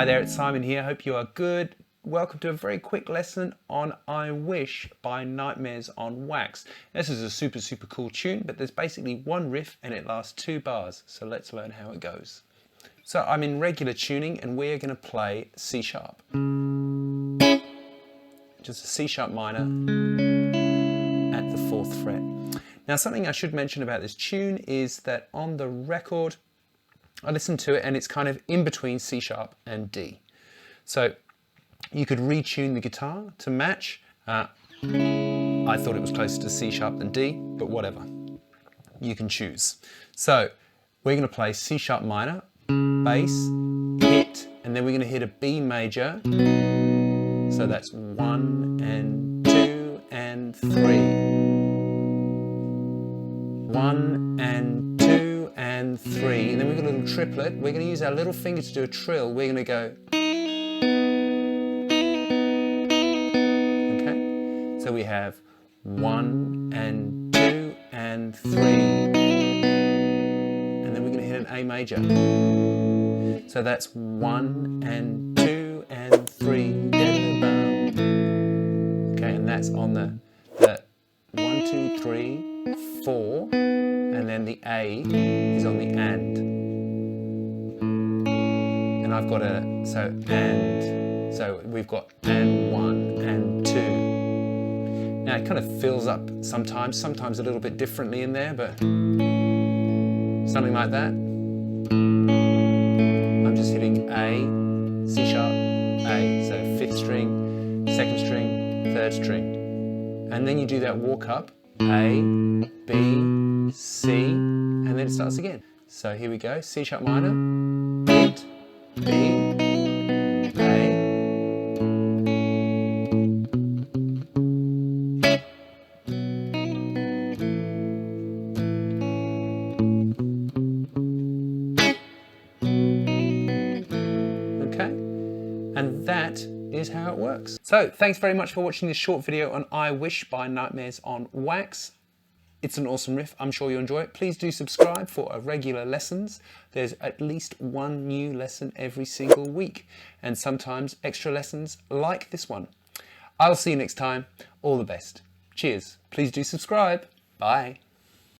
Hi there, it's Simon here. Hope you are good. Welcome to a very quick lesson on I Wish by Nightmares on Wax. This is a super cool tune, but there's basically one riff and it lasts 2 bars. So let's learn how it goes. So I'm in regular tuning and we're going to play C sharp. Just a C sharp minor at the 4th fret. Now something I should mention about this tune is that on the record, I listened to it and it's kind of in between C sharp and D. So you could retune the guitar to match. I thought it was closer to C sharp than D, but whatever. You can choose. So we're going to play C sharp minor, bass, hit, and then we're going to hit a B major. So that's 1 and 2 and 3. 1 and 2 and 3. And then we've got a little triplet. We're going to use our little finger to do a trill. We're going to go. Okay. So we have 1 and 2 and 3. And then we're going to hit an A major. So that's 1 and 2 and 3. Okay, and that's on the 1, 2, 3, 4, and then the A is on the and. And I've got a, so we've got and 1 and 2. Now it kind of fills up sometimes a little bit differently in there, but something like that. I'm just hitting A, C sharp, A, so 5th string, 2nd string, 3rd string. And then you do that walk up, A, B, C, and then it starts again. So here we go, C sharp minor, hit, B, A. Okay, and that is how it works. So thanks very much for watching this short video on I Wish by Nightmares on Wax. It's an awesome riff. I'm sure you'll enjoy it. Please do subscribe for regular lessons. There's at least one new lesson every single week and sometimes extra lessons like this one. I'll see you next time. All the best. Cheers. Please do subscribe. Bye.